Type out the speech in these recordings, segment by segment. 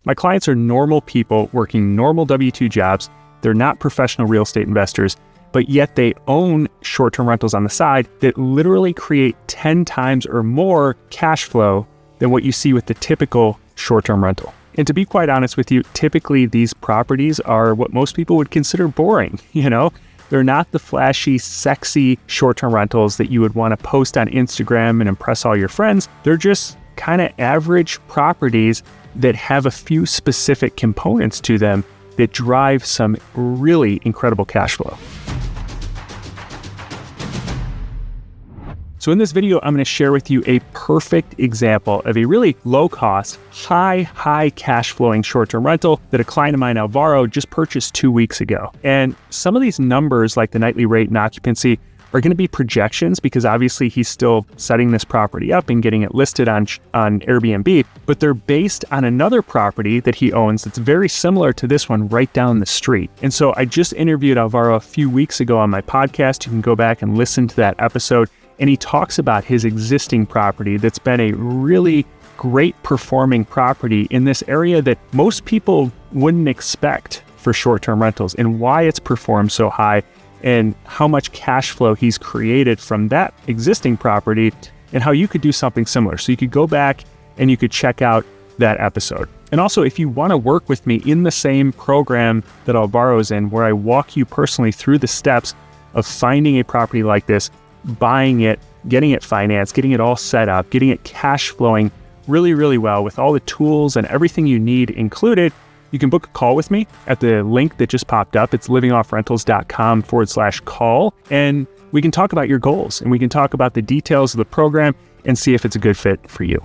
My clients are normal people working normal W-2 jobs. They're not professional real estate investors, but yet they own short-term rentals on the side that literally create 10 times or more cash flow than what you see with the typical short-term rental. And to be quite honest with you, typically these properties are what most people would consider boring. They're not the flashy, sexy short-term rentals that you would want to post on Instagram and impress all your friends. They're just kind of average properties that have a few specific components to them that drive some really incredible cash flow. So in this video, I'm going to share with you a perfect example of a really low-cost, high cash flowing short-term rental that a client of mine, Alvaro, just purchased 2 weeks ago. And some of these numbers, like the nightly rate and occupancy, are going to be projections because obviously he's still setting this property up and getting it listed on AirBnB, but they're based on another property that he owns that's very similar to this one right down the street. And so I just interviewed Alvaro a few weeks ago on my podcast. You can go back and listen to that episode. And he talks about his existing property that's been a really great performing property in this area that most people wouldn't expect for short-term rentals, and why it's performed so high and how much cash flow he's created from that existing property and how you could do something similar. So you could go back and you could check out that episode. And also, if you want to work with me in the same program that Alvaro's in, where I walk you personally through the steps of finding a property like this, buying it, getting it financed, getting it all set up, getting it cash flowing really well with all the tools and everything you need included, you can book a call with me at the link that just popped up. It's livingoffrentals.com/call. And we can talk about your goals and we can talk about the details of the program and see if it's a good fit for you.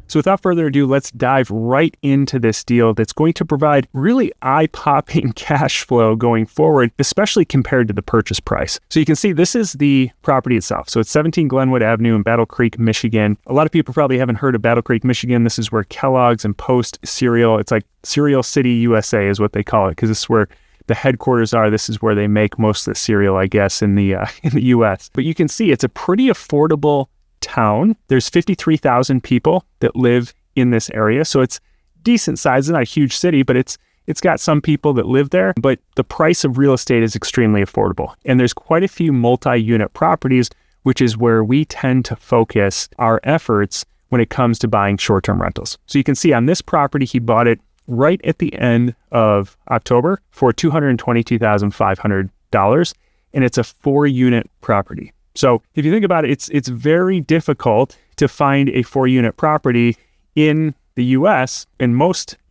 So without further ado, let's dive right into this deal that's going to provide really eye-popping cash flow going forward, especially compared to the purchase price. So you can see this is the property itself. So it's 17 Glenwood Avenue in Battle Creek, Michigan. A lot of people probably haven't heard of Battle Creek, Michigan. This is where Kellogg's and Post cereal, it's like Cereal City, USA is what they call it, because this is where the headquarters are. This is where they make most of the cereal, I guess, in the US. But you can see it's a pretty affordable town. There's 53,000 people that live in this area. So it's decent size. It's not a huge city, but it's got some people that live there. But the price of real estate is extremely affordable. And there's quite a few multi-unit properties, which is where we tend to focus our efforts when it comes to buying short-term rentals. So you can see on this property, he bought it right at the end of October for $222,500. And it's a 4-unit property. So if you think about it, it's very difficult to find a 4-unit property in the US in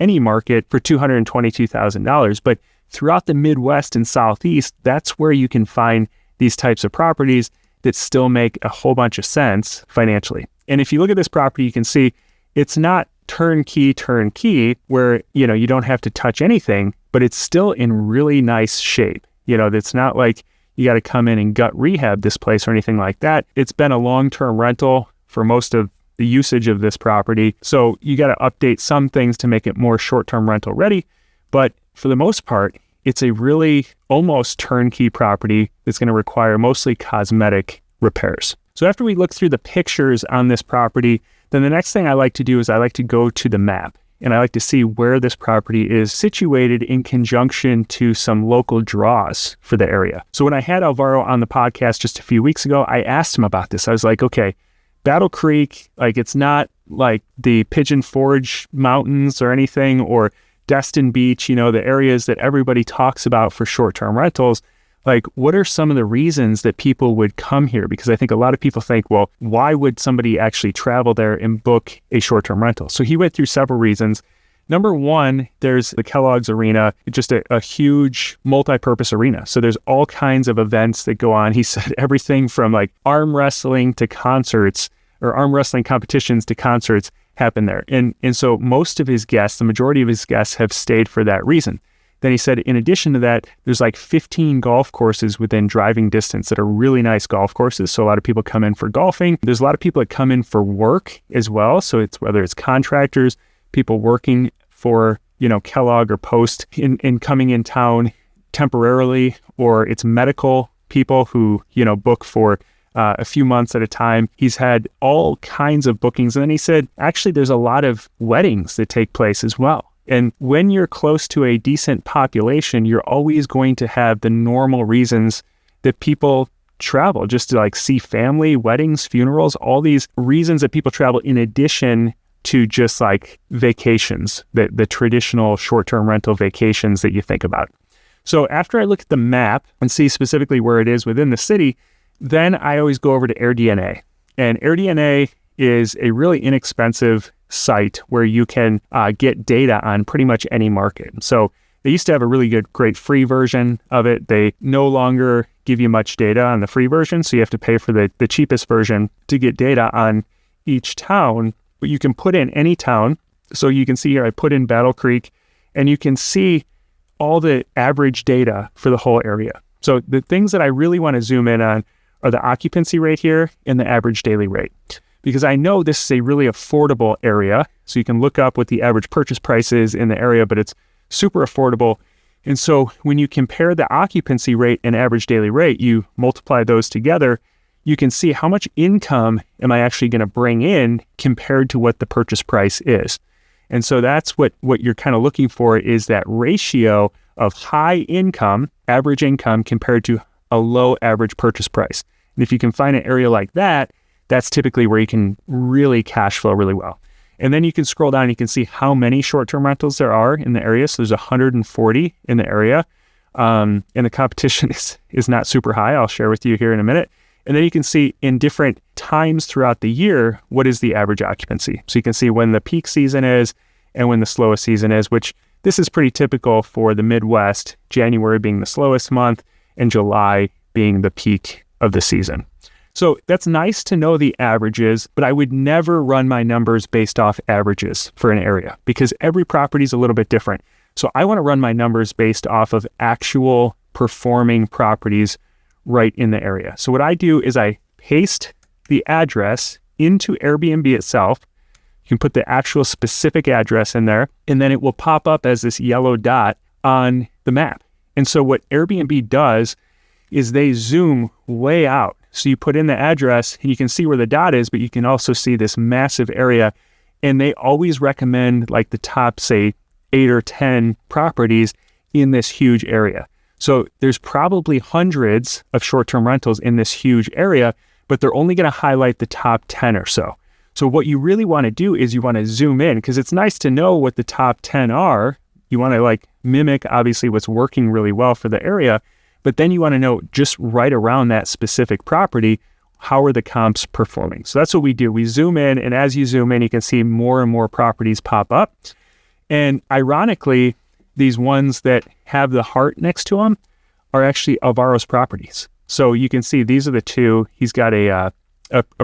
any market for $222,000. But throughout the Midwest and Southeast, that's where you can find these types of properties that still make a whole bunch of sense financially. And if you look at this property, you can see it's not turnkey where, you don't have to touch anything, but it's still in really nice shape. It's not like you got to come in and gut rehab this place or anything like that. It's been a long-term rental for most of the usage of this property. So you got to update some things to make it more short-term rental ready. But for the most part, it's a really almost turnkey property that's going to require mostly cosmetic repairs. So after we look through the pictures on this property, then the next thing I like to do is I like to go to the map. And I like to see where this property is situated in conjunction to some local draws for the area. So when I had Alvaro on the podcast just a few weeks ago, I asked him about this. I was like, okay, Battle Creek, it's not like the Pigeon Forge Mountains or anything, or Destin Beach, the areas that everybody talks about for short-term rentals. What are some of the reasons that people would come here? Because I think a lot of people think, well, why would somebody actually travel there and book a short-term rental? So he went through several reasons. Number one, there's the Kellogg's Arena, just a huge multi-purpose arena. So there's all kinds of events that go on. He said everything from arm wrestling to concerts, or arm wrestling competitions to concerts happen there. And so most of his guests, the majority of his guests, have stayed for that reason. Then he said, in addition to that, there's 15 golf courses within driving distance that are really nice golf courses. So a lot of people come in for golfing. There's a lot of people that come in for work as well. So it's whether it's contractors, people working for, Kellogg or Post in coming in town temporarily, or it's medical people who, book for a few months at a time. He's had all kinds of bookings. And then he said, actually, there's a lot of weddings that take place as well. And when you're close to a decent population, you're always going to have the normal reasons that people travel, just to like see family, weddings, funerals, all these reasons that people travel in addition to just like vacations, the traditional short-term rental vacations that you think about. So after I look at the map and see specifically where it is within the city, then I always go over to AirDNA. And AirDNA is a really inexpensive site where you can get data on pretty much any market. So they used to have a really great free version of it. They no longer give you much data on the free version, so you have to pay for the cheapest version to get data on each town, but you can put in any town. So you can see here, I put in Battle Creek, and you can see all the average data for the whole area. So the things that I really want to zoom in on are the occupancy rate here and the average daily rate, because I know this is a really affordable area. So you can look up what the average purchase price is in the area, but it's super affordable. And so when you compare the occupancy rate and average daily rate, you multiply those together, you can see how much income am I actually going to bring in compared to what the purchase price is. And so that's what you're kind of looking for, is that ratio of high income, average income, compared to a low average purchase price. And if you can find an area like that, that's typically where you can really cash flow really well. And then you can scroll down and you can see how many short-term rentals there are in the area. So there's 140 in the area. And the competition is not super high. I'll share with you here in a minute. And then you can see in different times throughout the year, what is the average occupancy. So you can see when the peak season is and when the slowest season is, which this is pretty typical for the Midwest, January being the slowest month and July being the peak of the season. So that's nice to know the averages, but I would never run my numbers based off averages for an area, because every property is a little bit different. So I want to run my numbers based off of actual performing properties right in the area. So what I do is I paste the address into Airbnb itself. You can put the actual specific address in there, and then it will pop up as this yellow dot on the map. And so what Airbnb does is they zoom way out. So you put in the address and you can see where the dot is, but you can also see this massive area. And they always recommend like the top, say, 8 or 10 properties in this huge area. So there's probably hundreds of short-term rentals in this huge area, but they're only going to highlight the top 10 or so. So what you really want to do is you want to zoom in, because it's nice to know what the top 10 are. You want to like mimic obviously what's working really well for the area, but then you want to know just right around that specific property, how are the comps performing? So that's what we do. We zoom in, and as you zoom in, you can see more and more properties pop up. And ironically, these ones that have the heart next to them are actually Alvaro's properties. So you can see these are the two. He's got a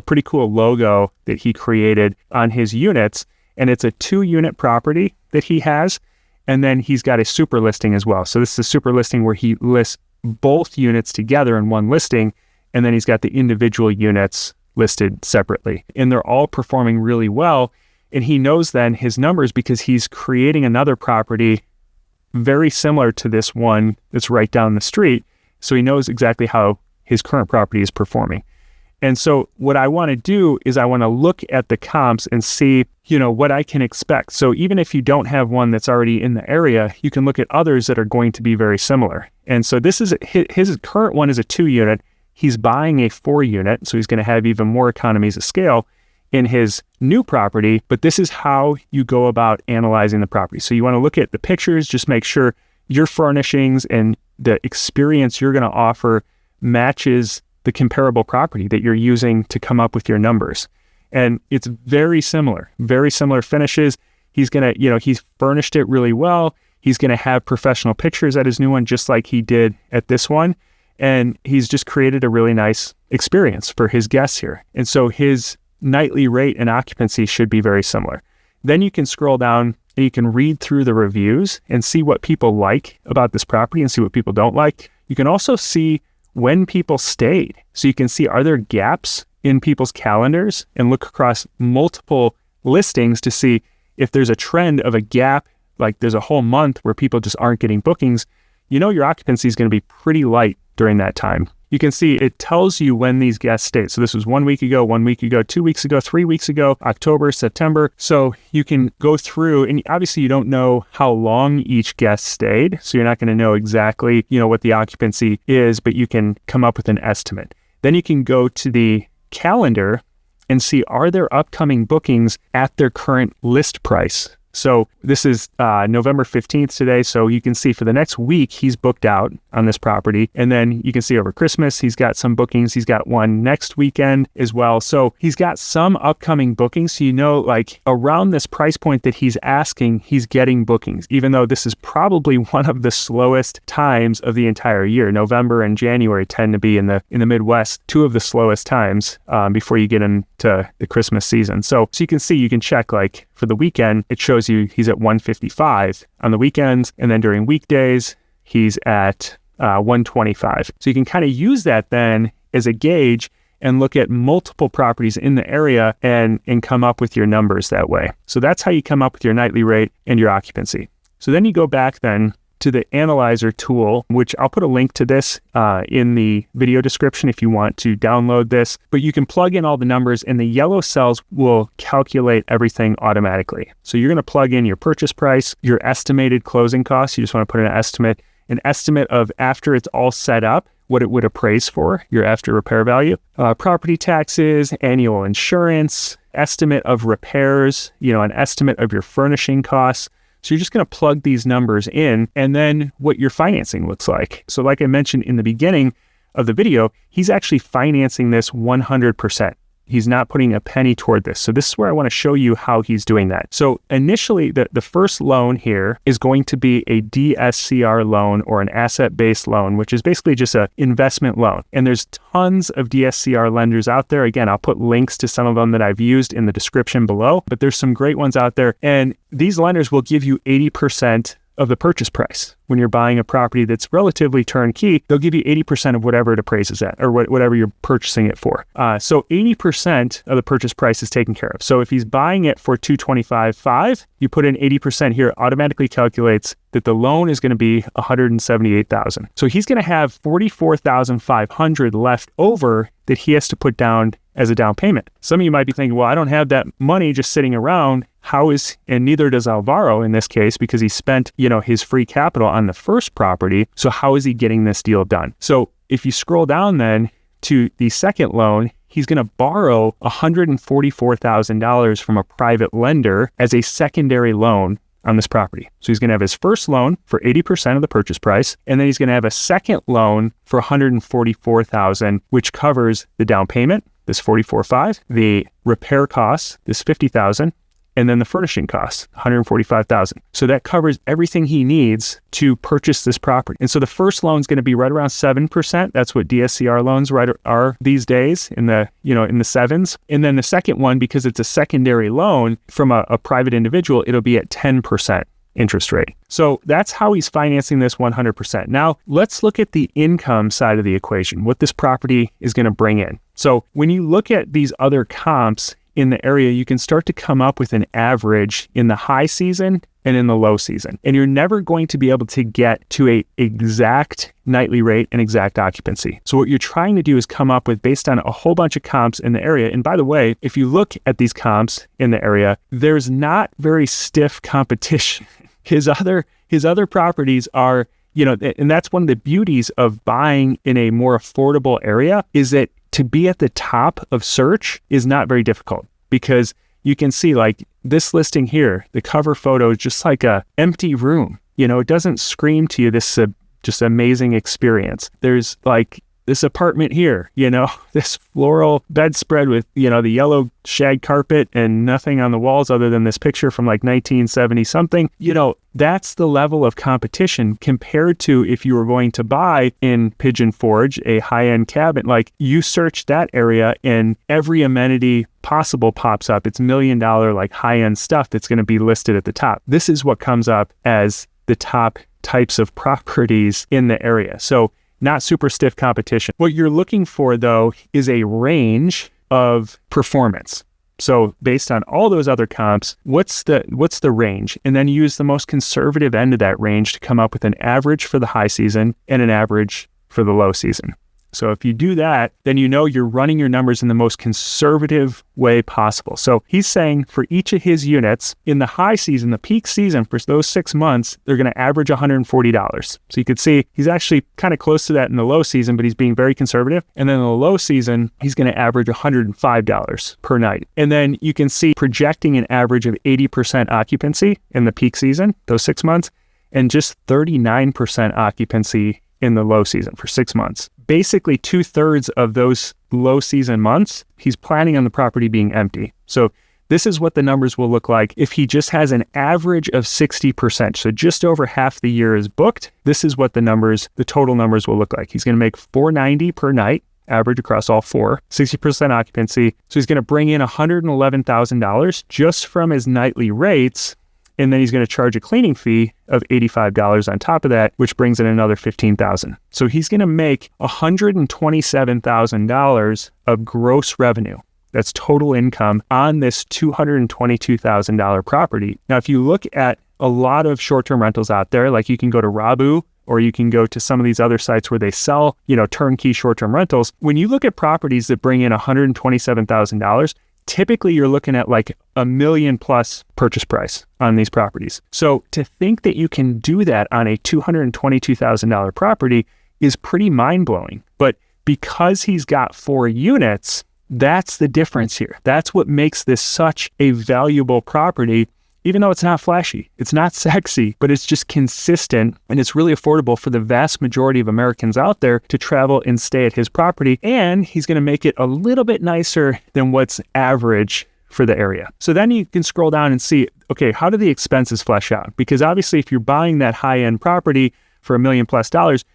pretty cool logo that he created on his units, and it's a 2-unit property that he has. And then he's got a super listing as well. So this is a super listing where he lists both units together in one listing, and then he's got the individual units listed separately. And they're all performing really well. And he knows then his numbers because he's creating another property very similar to this one that's right down the street. So he knows exactly how his current property is performing. And so what I want to do is I want to look at the comps and see, what I can expect. So even if you don't have one that's already in the area, you can look at others that are going to be very similar. And so this is his current one is a 2-unit. He's buying a 4-unit, so he's going to have even more economies of scale in his new property. But this is how you go about analyzing the property. So you want to look at the pictures, just make sure your furnishings and the experience you're going to offer matches the comparable property that you're using to come up with your numbers. And it's very similar finishes. He's going to, he's furnished it really well. He's going to have professional pictures at his new one, just like he did at this one. And he's just created a really nice experience for his guests here. And so his nightly rate and occupancy should be very similar. Then you can scroll down and you can read through the reviews and see what people like about this property and see what people don't like. You can also see when people stayed. So you can see, are there gaps in people's calendars, and look across multiple listings to see if there's a trend of a gap, like there's a whole month where people just aren't getting bookings. Your occupancy is going to be pretty light during that time. you can see it tells you when these guests stayed. So this was 1 week ago, 1 week ago, 2 weeks ago, 3 weeks ago, October, September. So you can go through, and obviously you don't know how long each guest stayed. So you're not going to know exactly, what the occupancy is, but you can come up with an estimate. Then you can go to the calendar and see, are there upcoming bookings at their current list price? So this is November 15th today. So you can see for the next week, he's booked out on this property. And then you can see over Christmas, he's got some bookings. He's got one next weekend as well. So he's got some upcoming bookings. So like around this price point that he's asking, he's getting bookings, even though this is probably one of the slowest times of the entire year. November and January tend to be in the Midwest, two of the slowest times before you get into the Christmas season. So you can see, you can check like for the weekend, it shows you he's at 155 on the weekends, and then during weekdays, he's at 125. So you can kind of use that then as a gauge and look at multiple properties in the area and come up with your numbers that way. So that's how you come up with your nightly rate and your occupancy. So then you go back then to the analyzer tool, which I'll put a link to this in the video description if you want to download this, but you can plug in all the numbers and the yellow cells will calculate everything automatically. So you're going to plug in your purchase price, your estimated closing costs. You just want to put in an estimate of after it's all set up, what it would appraise for, your after repair value, property taxes, annual insurance, estimate of repairs, an estimate of your furnishing costs. So you're just going to plug these numbers in and then what your financing looks like. So like I mentioned in the beginning of the video, he's actually financing this 100%. He's not putting a penny toward this. So this is where I want to show you how he's doing that. So initially, the first loan here is going to be a DSCR loan or an asset-based loan, which is basically just an investment loan. And there's tons of DSCR lenders out there. Again, I'll put links to some of them that I've used in the description below, but there's some great ones out there. And these lenders will give you 80% of the purchase price. When you're buying a property that's relatively turnkey, they'll give you 80% of whatever it appraises at or whatever you're purchasing it for. So 80% of the purchase price is taken care of. So if he's buying it for $225,500, you put in 80% here, automatically calculates that the loan is going to be $178,000. So he's going to have $44,500 left over that he has to put down as a down payment. Some of you might be thinking, well, I don't have that money just sitting around. And neither does Alvaro in this case, because he spent, his free capital on the first property. So how is he getting this deal done? So if you scroll down then to the second loan, he's going to borrow $144,000 from a private lender as a secondary loan on this property. So he's going to have his first loan for 80% of the purchase price, and then he's going to have a second loan for $144,000, which covers the down payment, this $44,500, the repair costs, this $50,000, and then the furnishing costs, $145,000. So that covers everything he needs to purchase this property. And so the first loan is going to be right around 7%. That's what DSCR loans are these days in the sevens. And then the second one, because it's a secondary loan from a private individual, it'll be at 10% interest rate. So that's how he's financing this 100%. Now let's look at the income side of the equation, what this property is going to bring in. So when you look at these other comps in the area, you can start to come up with an average in the high season and in the low season. And you're never going to be able to get to a exact nightly rate and exact occupancy. So what you're trying to do is come up with based on a whole bunch of comps in the area. And by the way, if you look at these comps in the area, there's not very stiff competition. His other properties are, and that's one of the beauties of buying in a more affordable area, is that to be at the top of search is not very difficult, because you can see like this listing here, the cover photo is just like a empty room. It doesn't scream to you this just amazing experience. There's like this apartment here, this floral bedspread with, the yellow shag carpet and nothing on the walls other than this picture from like 1970 something. That's the level of competition compared to if you were going to buy in Pigeon Forge, a high-end cabin. Like you search that area and every amenity possible pops up. It's $1 million like high-end stuff that's going to be listed at the top. This is what comes up as the top types of properties in the area. So not super stiff competition. What you're looking for though is a range of performance. So based on all those other comps, what's the range? And then use the most conservative end of that range to come up with an average for the high season and an average for the low season. So if you do that, then you know you're running your numbers in the most conservative way possible. So he's saying for each of his units in the high season, the peak season for those 6 months, they're going to average $140. So you could see he's actually kind of close to that in the low season, but he's being very conservative. And then in the low season, he's going to average $105 per night. And then you can see projecting an average of 80% occupancy in the peak season, those 6 months, and just 39% occupancy in the low season for 6 months. Basically 2/3 of those low season months, he's planning on the property being empty. So this is what the numbers will look like if he just has an average of 60%. So just over half the year is booked. This is what the total numbers will look like. He's going to make $490 per night, average across all 4, 60% occupancy. So he's going to bring in $111,000 just from his nightly rates. And then he's going to charge a cleaning fee of $85 on top of that, which brings in another $15,000. So he's going to make $127,000 of gross revenue. That's total income on this $222,000 property. Now, if you look at a lot of short-term rentals out there, like you can go to Rabu, or you can go to some of these other sites where they sell, turnkey short-term rentals. When you look at properties that bring in $127,000, typically you're looking at like $1 million plus purchase price on these properties. So to think that you can do that on a $222,000 property is pretty mind-blowing. But because he's got 4 units, that's the difference here. That's what makes this such a valuable property, even though it's not flashy, it's not sexy, but it's just consistent and it's really affordable for the vast majority of Americans out there to travel and stay at his property. And he's going to make it a little bit nicer than what's average for the area. So then you can scroll down and see, okay, how do the expenses flesh out? Because obviously if you're buying that high-end property for $1 million plus,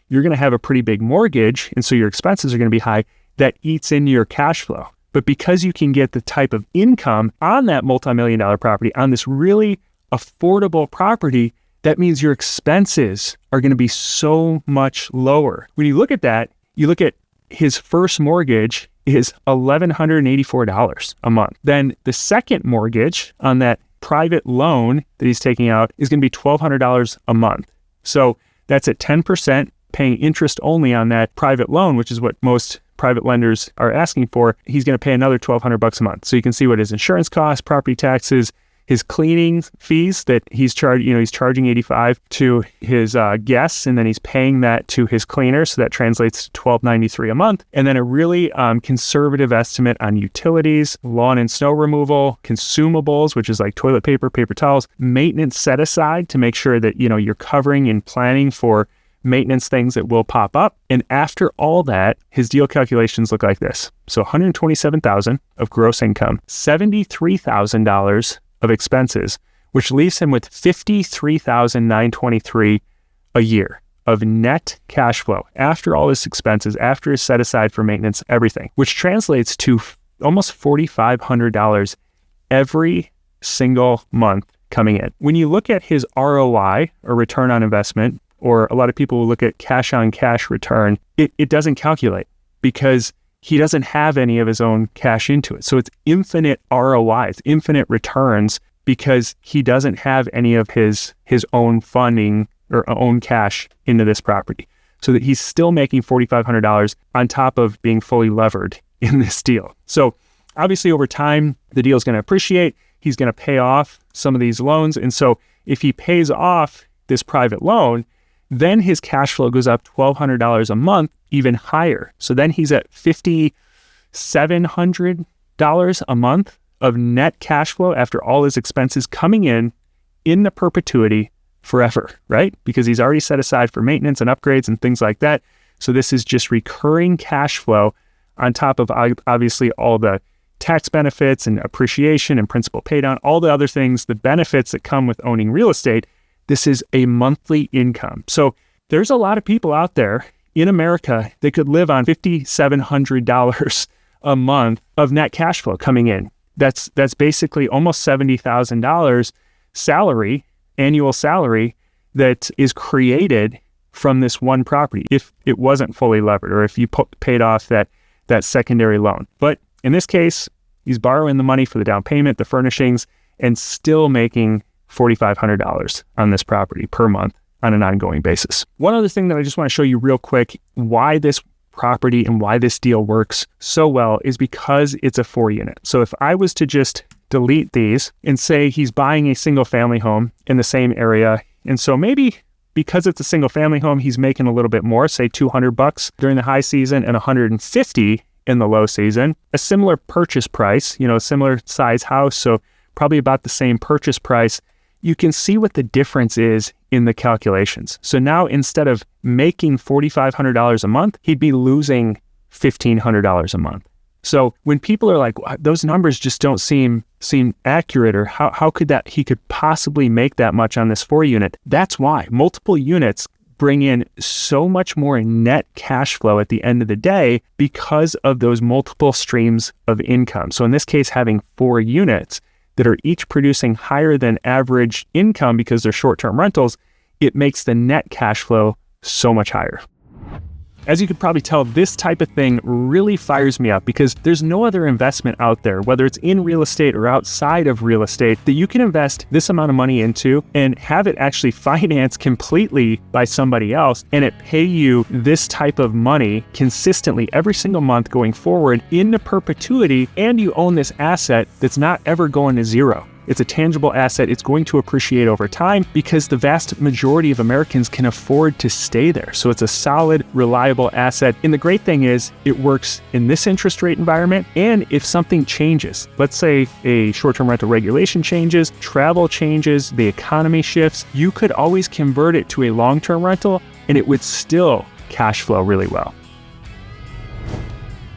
you're going to have a pretty big mortgage. And so your expenses are going to be high. That eats into your cash flow. But because you can get the type of income on that multi-million-dollar property, on this really affordable property, that means your expenses are going to be so much lower. When you look at that, you look at his first mortgage is $1,184 a month. Then the second mortgage on that private loan that he's taking out is going to be $1,200 a month. So that's at 10%, paying interest only on that private loan, which is what most private lenders are asking for. He's going to pay another $1,200 a month. So you can see what his insurance costs, property taxes, his cleaning fees that he's charging, he's charging $85 to his guests, and then he's paying that to his cleaner. So that translates to $1,293 a month. And then a really conservative estimate on utilities, lawn and snow removal, consumables, which is like toilet paper, paper towels, maintenance set aside to make sure that, you're covering and planning for maintenance things that will pop up. And after all that, his deal calculations look like this. So $127,000 of gross income, $73,000 of expenses, which leaves him with $53,923 a year of net cash flow after all his expenses, after his set aside for maintenance, everything, which translates to almost $4,500 every single month coming in. When you look at his ROI, or return on investment, or a lot of people will look at cash on cash return, it doesn't calculate because he doesn't have any of his own cash into it. So it's infinite ROI, it's infinite returns because he doesn't have any of his own funding or own cash into this property. So that he's still making $4,500 on top of being fully levered in this deal. So obviously over time, the deal is going to appreciate. He's going to pay off some of these loans. And so if he pays off this private loan, then his cash flow goes up $1,200 a month, even higher. So then he's at $5,700 a month of net cash flow after all his expenses coming in the perpetuity forever, right? Because he's already set aside for maintenance and upgrades and things like that. So this is just recurring cash flow on top of obviously all the tax benefits and appreciation and principal pay down, all the other things, the benefits that come with owning real estate. This is a monthly income. So there's a lot of people out there in America that could live on $5,700 a month of net cash flow coming in. That's basically almost $70,000 salary, annual salary that is created from this one property if it wasn't fully levered or if you paid off that secondary loan. But in this case, he's borrowing the money for the down payment, the furnishings, and still making $4,500 on this property per month on an ongoing basis. One other thing that I just want to show you real quick, why this property and why this deal works so well is because it's a 4-unit. So if I was to just delete these and say he's buying a single family home in the same area, and so maybe because it's a single family home, he's making a little bit more, say $200 during the high season and $150 in the low season, a similar purchase price, a similar size house, so probably about the same purchase price. You can see what the difference is in the calculations. So now instead of making $4,500 a month, he'd be losing $1,500 a month. So when people are like, those numbers just don't seem accurate, or how could that he could possibly make that much on this 4-unit? That's why multiple units bring in so much more net cash flow at the end of the day because of those multiple streams of income. So in this case, having 4 units that are each producing higher than average income because they're short-term rentals, it makes the net cash flow so much higher. As you could probably tell, this type of thing really fires me up because there's no other investment out there, whether it's in real estate or outside of real estate, that you can invest this amount of money into and have it actually financed completely by somebody else, and it pay you this type of money consistently every single month going forward into perpetuity, and you own this asset that's not ever going to zero. It's a tangible asset. It's going to appreciate over time because the vast majority of Americans can afford to stay there. So it's a solid, reliable asset. And the great thing is it works in this interest rate environment. And if something changes, let's say a short-term rental regulation changes, travel changes, the economy shifts, you could always convert it to a long-term rental and it would still cash flow really well.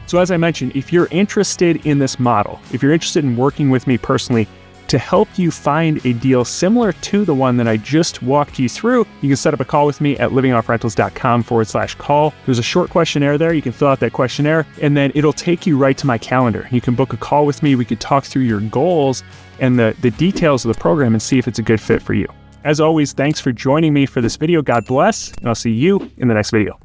So as I mentioned, if you're interested in this model, if you're interested in working with me personally, to help you find a deal similar to the one that I just walked you through, you can set up a call with me at livingoffrentals.com/call. There's a short questionnaire there. You can fill out that questionnaire, and then it'll take you right to my calendar. You can book a call with me. We could talk through your goals and the details of the program and see if it's a good fit for you. As always, thanks for joining me for this video. God bless, and I'll see you in the next video.